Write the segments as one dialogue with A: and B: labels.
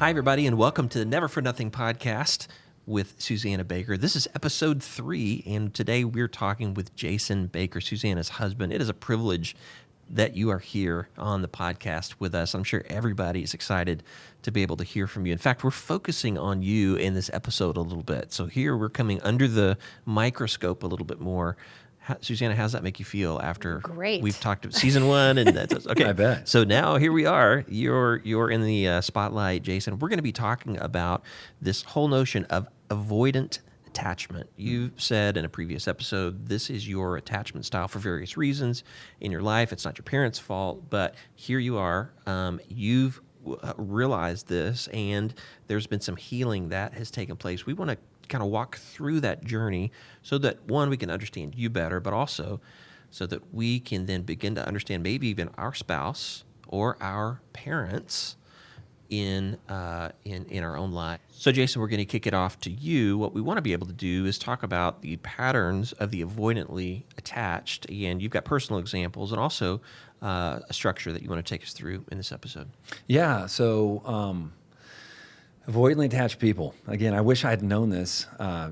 A: Hi, everybody, and welcome to the Never for Nothing podcast with Susannah Baker. This is episode 3, and today we're talking with Jason Baker, Susannah's husband. It is a privilege that you are here on the podcast with us. I'm sure everybody is excited to be able to hear from you. In fact, we're focusing on you in this episode a little bit. So here we're coming under the microscope a little bit more. Susannah, how does that make you feel after
B: Great.
A: We've talked about season 1? And that's okay.
C: I bet.
A: So now here we are. You're in the spotlight, Jason. We're going to be talking about this whole notion of avoidant attachment. You said in a previous episode, this is your attachment style for various reasons in your life. It's not your parents' fault, but here you are. You've realized this, and there's been some healing that has taken place. We want to kind of walk through that journey so that, one, we can understand you better, but also so that we can then begin to understand maybe even our spouse or our parents in our own life. So, Jason, we're going to kick it off to you. What we want to be able to do is talk about the patterns of the avoidantly attached, and you've got personal examples and also a structure that you want to take us through in this episode.
C: Yeah, so avoidantly attached people. Again, I wish I had known this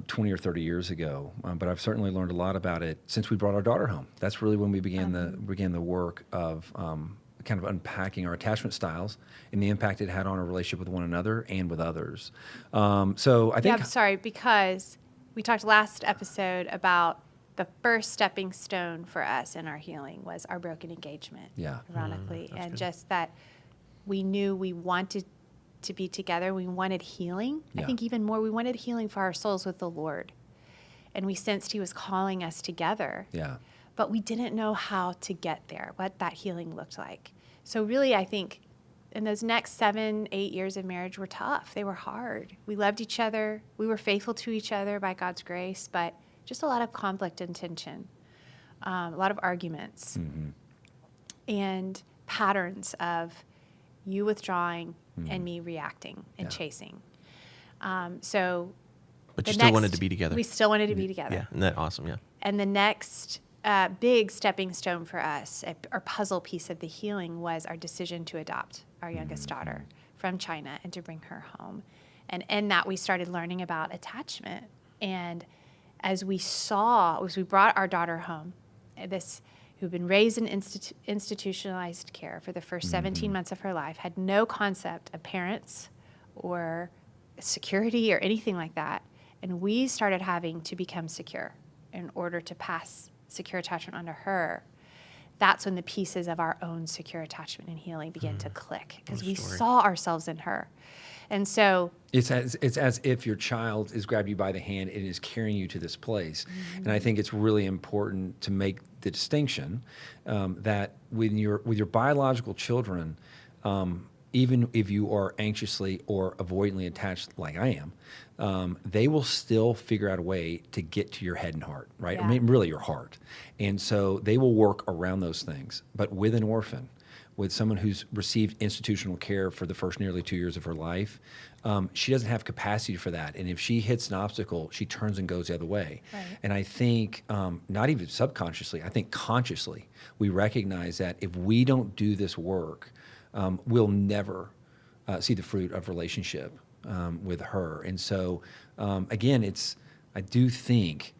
C: 20 or 30 years ago, but I've certainly learned a lot about it since we brought our daughter home. That's really when we began the work of kind of unpacking our attachment styles and the impact it had on our relationship with one another and with others. So I think...
B: Yeah, I'm sorry, because we talked last episode about the first stepping stone for us in our healing was our broken engagement, ironically. And good. Just that we knew we wanted to be together. We wanted healing. Yeah. I think even more, we wanted healing for our souls with the Lord. And we sensed He was calling us together.
C: Yeah.
B: But we didn't know how to get there, what that healing looked like. So really, I think in those next 7-8 years of marriage were tough. They were hard. We loved each other. We were faithful to each other by God's grace, but just a lot of conflict and tension, a lot of arguments, and patterns of you withdrawing and me reacting and chasing.
A: But you still wanted to be together.
B: We still wanted to be together.
A: Yeah, isn't that awesome? Yeah.
B: And the next big stepping stone for us, our puzzle piece of the healing, was our decision to adopt our youngest daughter from China and to bring her home. And in that, we started learning about attachment. And as we brought our daughter home, who'd been raised in institutionalized care for the first 17 months of her life, had no concept of parents or security or anything like that. And we started having to become secure in order to pass secure attachment onto her. That's when the pieces of our own secure attachment and healing began to click, because we saw ourselves in her. And so
C: it's as if your child is grabbed you by the hand and is carrying you to this place. And I think it's really important to make the distinction that with your biological children, even if you are anxiously or avoidantly attached like I am, they will still figure out a way to get to your head and heart, right?
B: Yeah.
C: I mean, really your heart. And so they will work around those things. But with an orphan, with someone who's received institutional care for the first nearly 2 years of her life, she doesn't have capacity for that. And if she hits an obstacle, she turns and goes the other way. Right. And I think, not even subconsciously, I think consciously, we recognize that if we don't do this work, we'll never see the fruit of relationship with her. And so, again, I do think,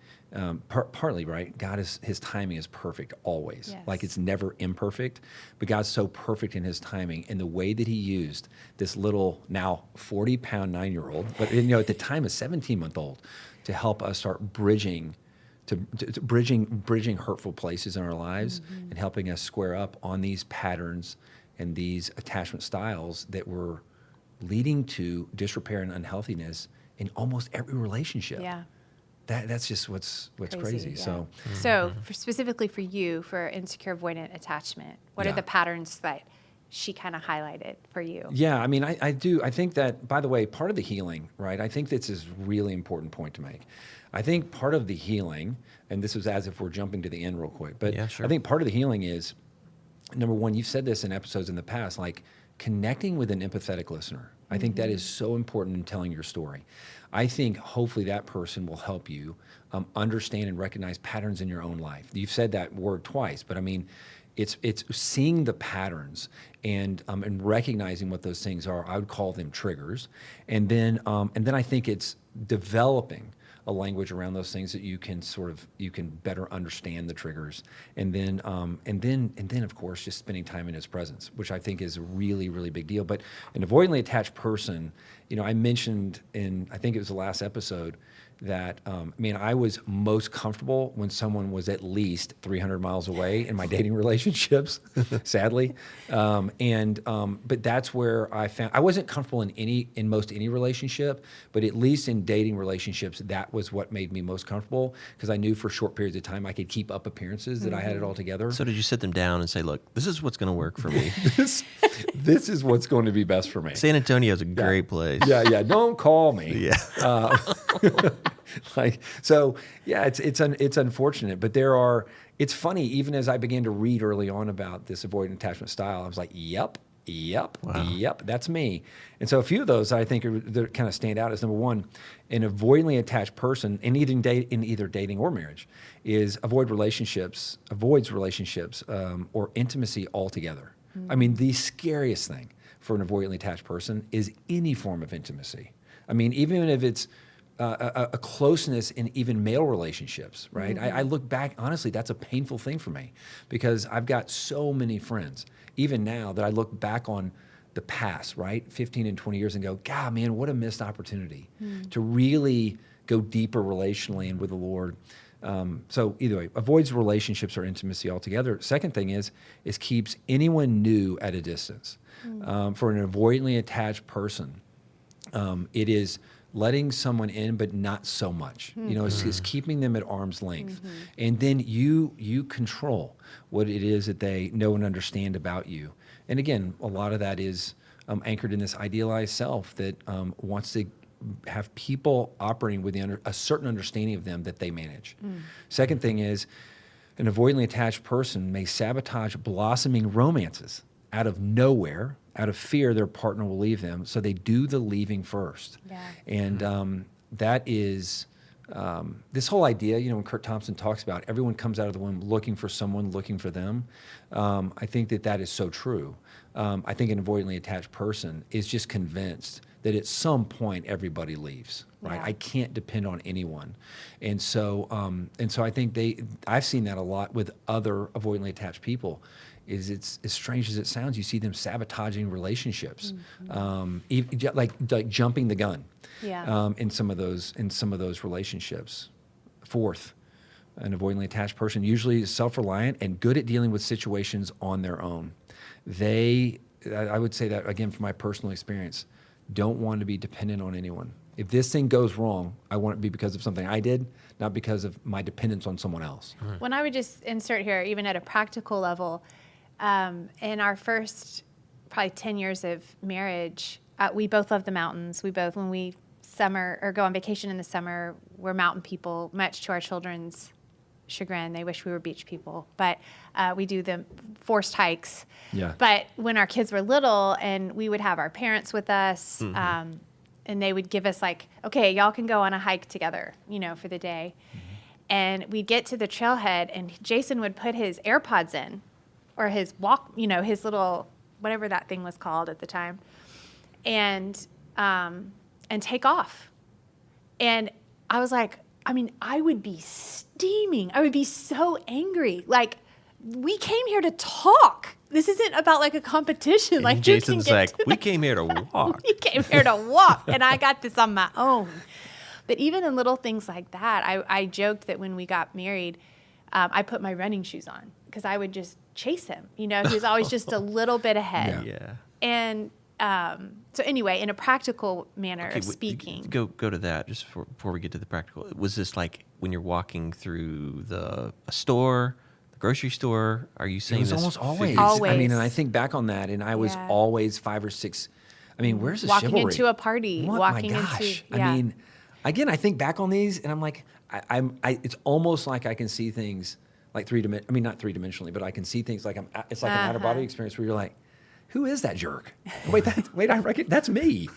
C: partly, right, His timing is perfect always.
B: Yes.
C: Like, it's never imperfect, but God's so perfect in His timing. And the way that He used this little, now 40-pound 9-year-old, but at the time a 17-month-old, to help us start bridging hurtful places in our lives and helping us square up on these patterns and these attachment styles that were leading to disrepair and unhealthiness in almost every relationship.
B: Yeah.
C: That's just what's crazy.
B: Yeah.
C: So
B: Specifically for you, for insecure avoidant attachment, what are the patterns that she kind of highlighted for you?
C: Yeah, I mean, I do. I think that, by the way, part of the healing, right, I think this is a really important point to make. I think part of the healing, and this is as if we're jumping to the end real quick, but yeah, sure. I think part of the healing is, number one, you've said this in episodes in the past, like connecting with an empathetic listener. I think that is so important in telling your story. I think hopefully that person will help you understand and recognize patterns in your own life. You've said that word twice, but I mean, It's seeing the patterns and recognizing what those things are. I would call them triggers, and then I think it's developing a language around those things that you can better understand the triggers, and then of course just spending time in his presence, which I think is a really, really big deal. But an avoidantly attached person, I mentioned I think it was the last episode that I was most comfortable when someone was at least 300 miles away in my dating relationships, sadly, but that's where I found I wasn't comfortable in most any relationship, but at least in dating relationships, that was what made me most comfortable, because I knew for short periods of time I could keep up appearances that I had it all together.
A: So did you sit them down and say, "Look, this is what's going to work for me.
C: This is what's going to be best for me."
A: San Antonio is a great place.
C: Yeah. Don't call me.
A: Yeah.
C: It's unfortunate, but it's funny, even as I began to read early on about this avoidant attachment style, I was like, yep, that's me. And so a few of those I think that kind of stand out as, number one, an avoidantly attached person in either dating or marriage avoids relationships or intimacy altogether.
B: Mm-hmm.
C: The scariest thing for an avoidantly attached person is any form of intimacy. Even if it's a closeness in even male relationships, right?
B: Mm-hmm.
C: I look back, honestly, that's a painful thing for me, because I've got so many friends, even now, that I look back on the past, right? 15 and 20 years and go, God, man, what a missed opportunity to really go deeper relationally and with the Lord. So either way, avoids relationships or intimacy altogether. Second thing is keeps anyone new at a distance. For an avoidantly attached person, it is letting someone in, but not so much. It's keeping them at arm's length.
B: Mm-hmm.
C: And then you control what it is that they know and understand about you. And again, a lot of that is anchored in this idealized self that wants to have people operating with a certain understanding of them that they manage. Second thing is, an avoidantly attached person may sabotage blossoming romances out of nowhere, out of fear their partner will leave them, so they do the leaving first.
B: Yeah.
C: And that is this whole idea, when Kurt Thompson talks about everyone comes out of the womb looking for someone, looking for them, I think that is so true. I think an avoidantly attached person is just convinced that at some point everybody leaves, right?
B: Yeah.
C: I can't depend on anyone. And so I think I've seen that a lot with other avoidantly attached people. It's as strange as it sounds, you see them sabotaging relationships, like jumping the gun.
B: Yeah.
C: In some of those relationships. Fourth, an avoidantly attached person usually is self-reliant and good at dealing with situations on their own. I would say that, again, from my personal experience, don't want to be dependent on anyone. If this thing goes wrong, I want it to be because of something I did, not because of my dependence on someone else.
B: When I would just insert here, even at a practical level, in our first probably 10 years of marriage, we both love the mountains. When we summer or go on vacation in the summer, we're mountain people, much to our children's chagrin. They wish we were beach people, but we do the forced hikes.
C: Yeah.
B: But when our kids were little, and we would have our parents with us, and they would give us okay, y'all can go on a hike together, for the day. And we'd get to the trailhead, and Jason would put his AirPods in, or his walk, his little, whatever that thing was called at the time, and take off. And I was like, I would be steaming. I would be so angry. We came here to talk. This isn't about a competition.
A: And Jason's we came here to walk.
B: We came here to walk, and I got this on my own. But even in little things like that, I joked that when we got married, I put my running shoes on because I would just chase him. He was always just a little bit ahead.
A: Yeah.
B: And so anyway, in a practical manner of speaking.
A: Go to that just before we get to the practical. Was this when you're walking through a store, the grocery store? Are you saying
C: it was
A: this?
C: almost always.
B: Always.
C: And I think back on that, and I was always 5 or 6. Where's the
B: walking
C: chivalry?
B: into a party,
C: My gosh. Again, I think back on these, and I'm like, it's almost like I can see things not three-dimensionally, but I can see things it's like an out-of-body experience where you're like, who is that jerk? Wait, I reckon that's me.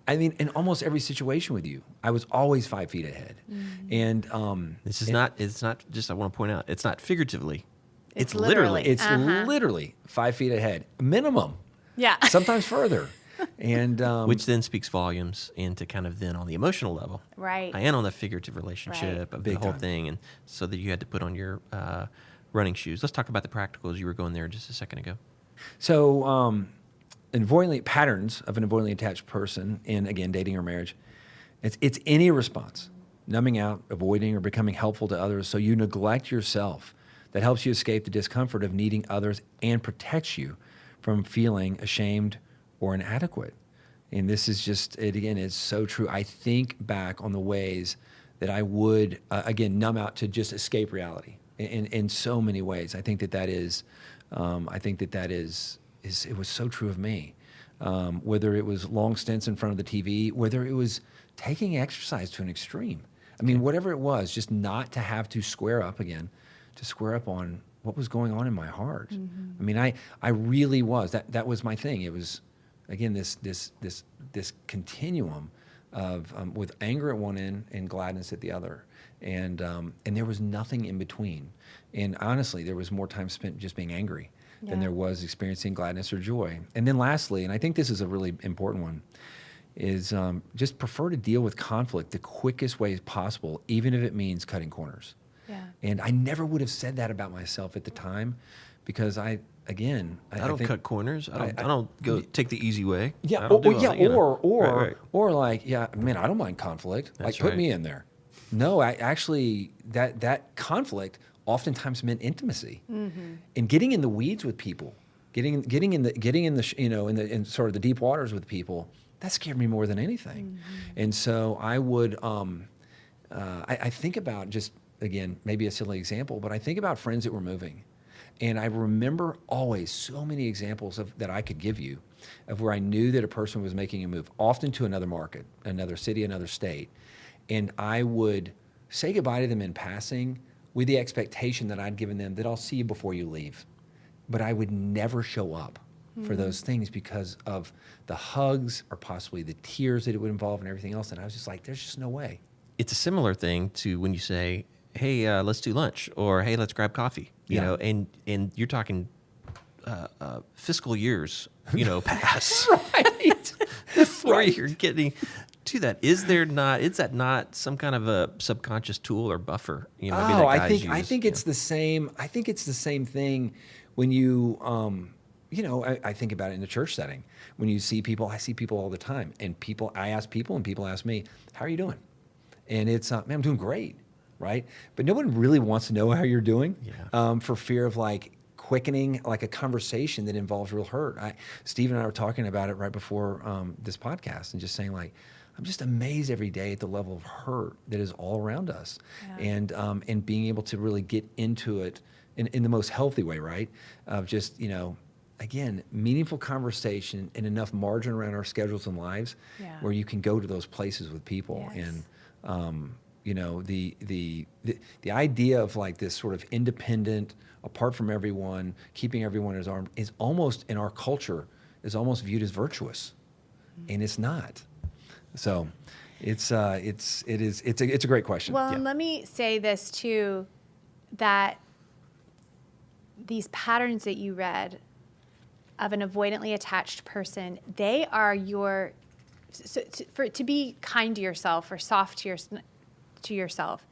C: In almost every situation with you, I was always 5 feet ahead. And
A: it's not just, I want to point out, it's not figuratively. It's literally.
C: It's literally 5 feet ahead, minimum.
B: Yeah.
C: Sometimes further. And
A: which then speaks volumes into kind of then on the emotional level.
B: Right.
A: And on the figurative relationship of
C: Big
A: the whole
C: time.
A: thing. And so that you had to put on your running shoes. Let's talk about the practicals. You were going there just a second ago.
C: so patterns of an avoidantly attached person in, again, dating or marriage, it's any response, numbing out, avoiding, or becoming helpful to others so you neglect yourself, that helps you escape the discomfort of needing others and protects you from feeling ashamed or inadequate. And this is just, it again, is so true. I think back on the ways that I would, again, numb out to just escape reality in so many ways. I think that is, it was so true of me. Whether it was long stints in front of the TV, whether it was taking exercise to an extreme. I mean, whatever it was, just not to have to square up again, to square up on what was going on in my heart. I mean, I really was, that was my thing. It was, again, this continuum of with anger at one end and gladness at the other, and there was nothing in between. And honestly, there was more time spent just being angry than there was experiencing gladness or joy. And then lastly, and I think this is a really important one, is just prefer to deal with conflict the quickest way possible, even if it means cutting corners.
B: Yeah.
C: And I never would have said that about myself at the time, because I don't
A: cut corners. I don't go take the easy way.
C: Yeah,
A: I don't do all that, you know. Right.
C: or like, yeah, man, I don't mind conflict.
A: That's
C: Put
A: right.
C: me in there. No, I actually, that conflict oftentimes meant intimacy, and getting in the weeds with people, getting in in sort of the deep waters with people. That scared me more than anything. And so I would, I think about, just again, maybe a silly example, but I think about friends that were moving. And I remember always so many examples that I could give you of where I knew that a person was making a move, often to another market, another city, another state. And I would say goodbye to them in passing with the expectation that I'd given them that I'll see you before you leave. But I would never show up for those things because of the hugs or possibly the tears that it would involve and everything else. And I was just like, there's just no way.
A: It's a similar thing to when you say, hey, let's do lunch, or hey, let's grab coffee, you know, and you're talking fiscal years, pass.
C: Right.
A: Before you're getting to that. Is that not some kind of a subconscious tool or buffer? Maybe that
C: I
A: guys
C: think
A: use,
C: it's the same. I think it's the same thing when you, I think about it in the church setting. When you see people, I see people all the time, and I ask people, and people ask me, "How are you doing?" And it's, man, I'm doing great, right? But no one really wants to know how you're doing, for fear of quickening a conversation that involves real hurt. Steve and I were talking about it right before this podcast, and just saying I'm just amazed every day at the level of hurt that is all around us, and being able to really get into it in the most healthy way, right? Of just, again, meaningful conversation and enough margin around our schedules and lives where you can go to those places with people.
B: Yes.
C: And, the idea of this sort of independent, apart from everyone, keeping everyone at his arm is almost, in our culture, is almost viewed as virtuous, and it's not. So, it's a great question.
B: Well, and let me say this too, that these patterns that you read of an avoidantly attached person, they are to be kind to yourself or soft to yourself.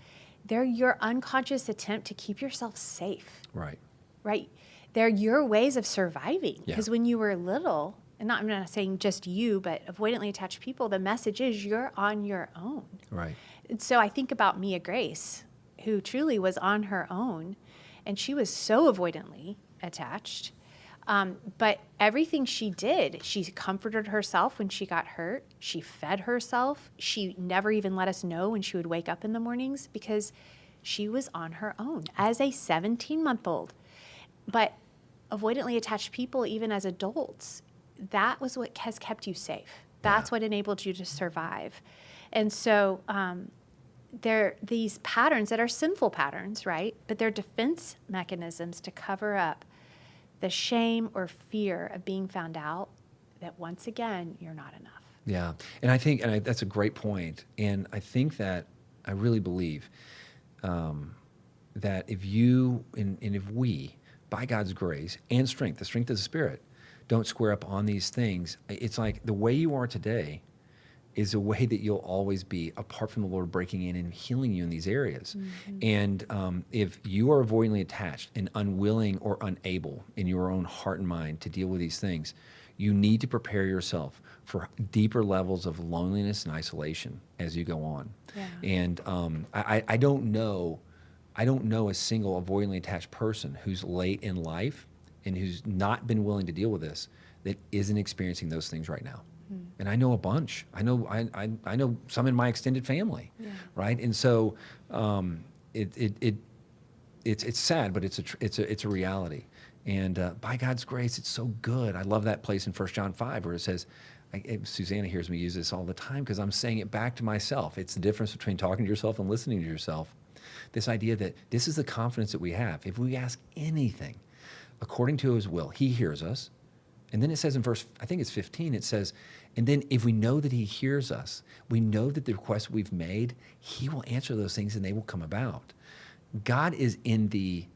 B: They're your unconscious attempt to keep yourself safe.
C: Right.
B: Right. They're your ways of surviving.
C: Yeah.
B: Because when you were little, and I'm not saying just you, but avoidantly attached people, the message is you're on your own.
C: Right.
B: And so I think about Mia Grace, who truly was on her own, and she was so avoidantly attached. But everything she did, she comforted herself when she got hurt. She fed herself. She never even let us know when she would wake up in the mornings, because she was on her own as a 17-month-old. But avoidantly attached people, even as adults, that was what has kept you safe. That's what enabled you to survive. And so they're these patterns that are sinful patterns, right? But they're defense mechanisms to cover up the shame or fear of being found out, that once again, you're not enough.
C: Yeah. And I think, that's a great point. And I think that, I really believe that if you, and if we by God's grace and strength, the strength of the Spirit, don't square up on these things, it's like the way you are today is a way that you'll always be, apart from the Lord breaking in and healing you in these areas. And if you are avoidantly attached and unwilling or unable in your own heart and mind to deal with these things, you need to prepare yourself for deeper levels of loneliness and isolation as you go on.
B: Yeah.
C: And I don't know a single avoidantly attached person who's late in life and who's not been willing to deal with this that isn't experiencing those things right now. And I know a bunch. I know some in my extended family, right? And so it's sad, but it's a reality. And by God's grace, it's so good. I love that place in 1 John 5 where it says, Susannah hears me use this all the time because I'm saying it back to myself. It's the difference between talking to yourself and listening to yourself. This idea that this is the confidence that we have. If we ask anything according to his will, he hears us. And then it says in verse, I think it's 15, it says, and then if we know that he hears us, we know that the requests we've made, he will answer those things and they will come about. God is in the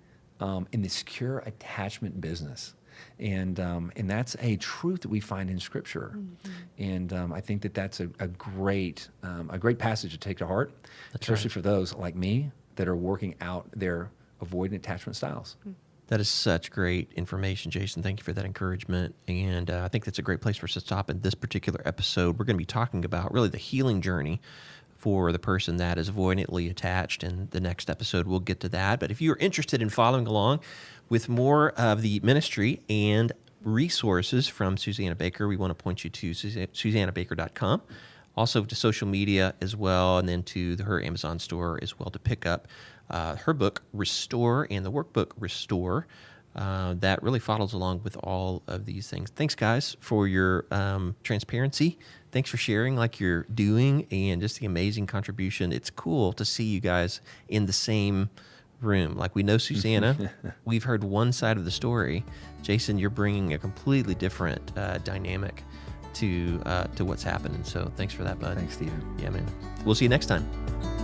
C: secure attachment business. And that's a truth that we find in Scripture. And I think that that's a great passage to take to heart, especially for those like me that are working out their avoidant attachment styles.
A: That is such great information, Jason. Thank you for that encouragement. And I think that's a great place for us to stop in this particular episode. We're going to be talking about really the healing journey for the person that is avoidantly attached. And the next episode, we'll get to that. But if you're interested in following along with more of the ministry and resources from Susannah Baker, we want to point you to SusannahBaker.com. Also to social media as well, and then to her Amazon store as well to pick up her book, Restore, and the workbook, Restore, that really follows along with all of these things. Thanks, guys, for your transparency. Thanks for sharing like you're doing and just the amazing contribution. It's cool to see you guys in the same room. Like we know Susannah. We've heard one side of the story. Jason, you're bringing a completely different dynamic to what's happening. So thanks for that, bud.
C: Thanks, Stephen.
A: Yeah, man. We'll see you next time.